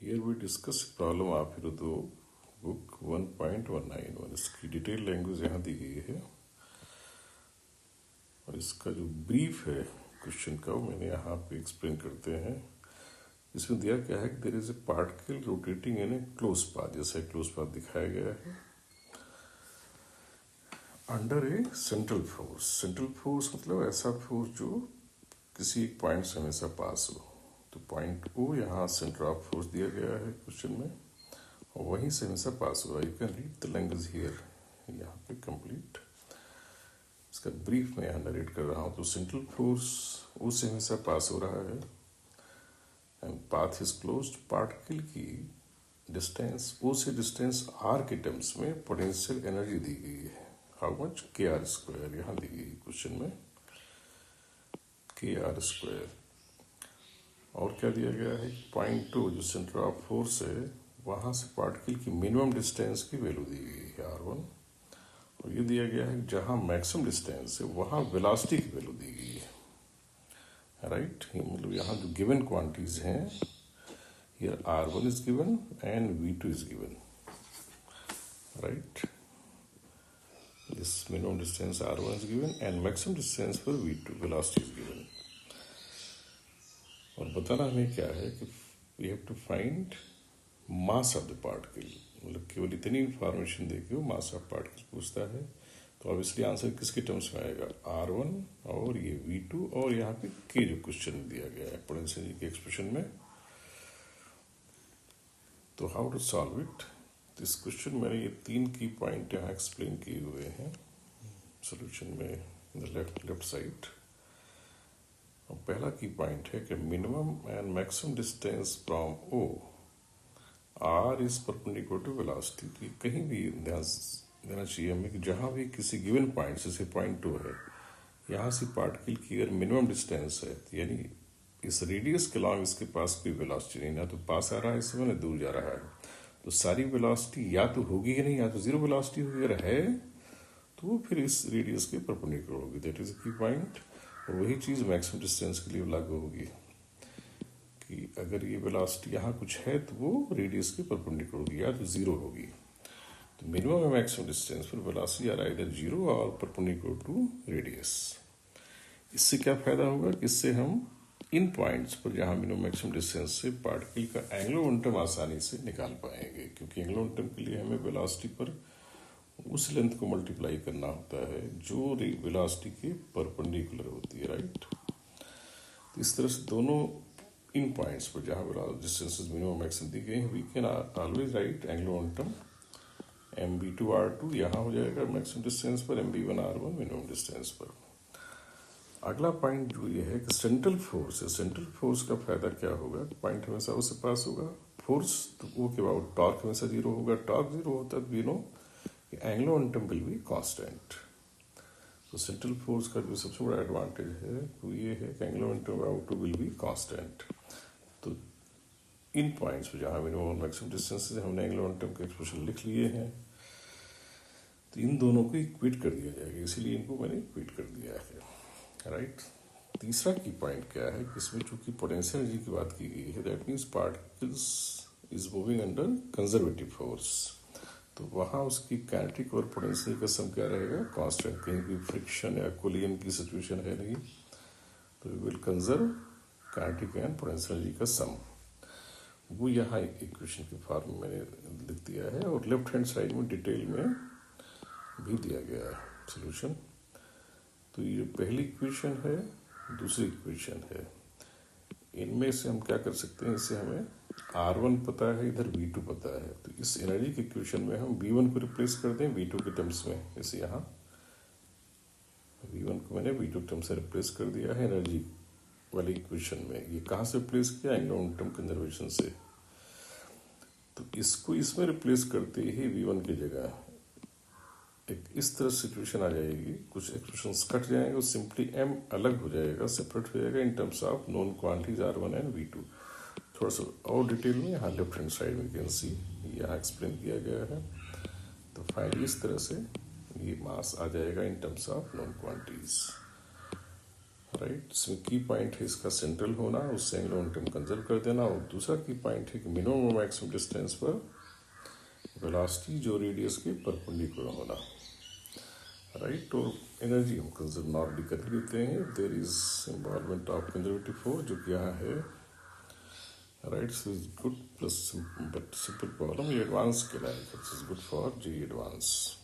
Here we discuss problem of Hirudo book 1.191। इसकी detail language यहाँ दी गई है और इसका जो ब्रीफ है क्वेश्चन का वो मैंने यहाँ पे एक्सप्लेन करते हैं। इसमें दिया क्या है कि there is a particle rotating in a close path, जैसा क्लोज पाथ दिखाया गया है under a central force. Central force मतलब ऐसा फोर्स जो किसी एक पॉइंट से हमेशा पास हो। तो पॉइंट ओ यहाँ सेंटर ऑफ फोर्स दिया गया है क्वेश्चन में और वहीं से हमेशा पास हो रहा है। You can read the language here, यहाँ पे कंप्लीट इसका ब्रीफ में यहाँ नरेट कर रहा हूँ। तो सेंट्रल फोर्स ओ से हमेशा पास हो रहा है and path is closed. Particle की डिस्टेंस ओ से डिस्टेंस आर के टर्म्स में पोटेंशियल एनर्जी दी गई है। How much? के आर स्क्वायर यहाँ दी गई क्वेश्चन में, के आर स्क्वायर। और क्या दिया गया है? पॉइंट टू जो सेंटर ऑफ फोर्स है वहाँ से पार्टिकल की मिनिमम डिस्टेंस की वैल्यू दी गई है R1। और ये दिया गया है जहाँ मैक्सिमम डिस्टेंस है वहाँ वेलोसिटी की वैल्यू दी गई है। राइट, मतलब यहाँ जो गिवन क्वांटिटीज हैं, here R1 is given and V2 is given. Right, this minimum distance R1 is given and maximum distance for V2 velocity is given। और बताना हमें क्या है कि we have to find mass of the particle, मतलब केवल इतनी information देके वो मास ऑफ पार्टिकल पूछता है। तो ऑब्वियसली आंसर किसके टर्म्स में आएगा? R1 और ये V2 और यहाँ पे के जो क्वेश्चन दिया गया है पोटेंशियल के एक्सप्रेशन में। तो how to solve it this question, मैंने ये 3 की पॉइंट यहाँ एक्सप्लेन किए हुए हैं सोल्यूशन में लेफ्ट साइड। और पहला की पॉइंट है कि minimum and maximum distance from O R is perpendicular to velocity. कहीं भी ध्यान देना चाहिए हमें कि जहाँ भी किसी गिवन पॉइंट, जैसे पॉइंट 2 है, यहाँ से पार्टिकल की अगर मिनिमम डिस्टेंस है यानी इस रेडियस के लॉन्ग इसके पास कोई वेलोसिटी नहीं, ना तो पास आ रहा है इसमें ना दूर जा रहा है, तो सारी वेलोसिटी या तो होगी ही नहीं या तो जीरो वेलोसिटी होगी। अगर है तो वो फिर इस रेडियस के परपेंडिकुलर होगी। दैट इज की पॉइंट। और वही चीज मैक्सिमम डिस्टेंस के लिए लागू होगी कि अगर ये वेलोसिटी यहाँ कुछ है तो वो रेडियस के परपेंडिकुलर होगी या तो जीरो होगी। तो मिनिमम और मैक्सिमम डिस्टेंस पर वेलोसिटी आ रहा है इधर जीरो और परपेंडिकुलर टू रेडियस। इससे क्या फायदा होगा कि इससे हम इन पॉइंट्स पर जहां मिनिमम मैक्सिमम डिस्टेंस से पार्टिकल का एंगुलर मोमेंटम आसानी से निकाल पाएंगे, क्योंकि एंगुलर मोमेंटम के लिए हमें वेलोसिटी पर उस लेंथ को मल्टीप्लाई करना होता है जो वेलोसिटी के परपेंडिकुलर होती है। राइट, तो इस तरह से दोनों इन पॉइंट्स पर जहां डिस्टेंसेस मिनिमम मैक्सिमम दी गई हैं we can always write angular momentum mv2 r2 यहाँ हो जाएगा मैक्सिमम डिस्टेंस पर, mv1 r1 मिनिमम डिस्टेंस पर। अगला पॉइंट जो ये है कि सेंट्रल फोर्स है। सेंट्रल फोर्स का फायदा क्या होगा? पॉइंट हमेशा उससे पास होगा, फोर्स तो वो के बाद टॉर्क हमेशा जीरो होगा। टॉर्क जीरो होता है तो वी नो कि angular momentum will be constant. तो सेंट्रल फोर्स का जो सबसे बड़ा एडवांटेज है वो ये है कि angular momentum out will be constant. तो इन पॉइंट्स पर जहां मिनिमम मैक्सिमम डिस्टेंस से हमने एंगुलर मोमेंटम के एक्सप्रेशन लिख लिए हैं, तो इन दोनों को इक्वेट कर दिया जाएगा, इसीलिए इनको मैंने इक्वेट कर दिया है। राइट, तीसरा की पॉइंट क्या है कि इसमें चूंकि पोटेंशियल एनर्जी की बात की गई है, that means particles is moving under conservative force. तो वहाँ उसकी काइनेटिक और पोटेंशियल का सम क्या रहेगा? कांस्टेंट। कहीं भी फ्रिक्शन या कोलिजन की सिचुएशन है नहीं, तो we will conserve kinetic and potential energy का सम। वो यहाँ इक्वेशन के फॉर्म में मैंने लिख दिया है और लेफ्ट हैंड साइड में डिटेल में भी दिया गया है सोल्यूशन। तो ये पहली इक्वेशन है, दूसरी इक्वेशन है। इनमें से हम क्या कर सकते हैं, इससे हमें R1 पता है, इधर V2 पता है। तो इस एनर्जी की इक्वेशन में हम V1 को रिप्लेस कर दें V2 के टर्म्स में। जैसे यहाँ V1 को मैंने V2 टर्म से रिप्लेस कर दिया है एनर्जी वाली इक्वेशन में। ये कहाँ से रिप्लेस किया? एंगुलर मोमेंटम कंजर्वेशन से। तो इसको इसमें रिप्लेस करते ही V1 की जगह एक इस तरह सिचुएशन आ जाएगी, कुछ एक्सप्रेशंस कट जाएंगे और सिंपली m अलग हो जाएगा, सेपरेट हो जाएगा in terms of known quantities R1 and V2। थोड़ा सा और डिटेल में यहाँ लेफ्ट हैंड साइड में कैन सी यहाँ एक्सप्लेन किया गया है। तो फाइनली इस तरह से ये मास आ जाएगा in terms of known quantities. Right. इसमें की पॉइंट है इसका सेंट्रल होना, उससे एंगुलर मोमेंटम कंजर्व कर देना, और दूसरा की पॉइंट है कि मिनिमम और मैक्सिमम डिस्टेंस पर वेलोसिटी जो रेडियस के परपेंडिकुलर होना, राइट। और एनर्जी हम कंजर्व नॉर्मली कर लेते हैं, there is involvement of conservative force जो कि यहाँ है, right. So is good plus but simple problem, ये एडवांस कहलाएगा, it is good for JEE advance.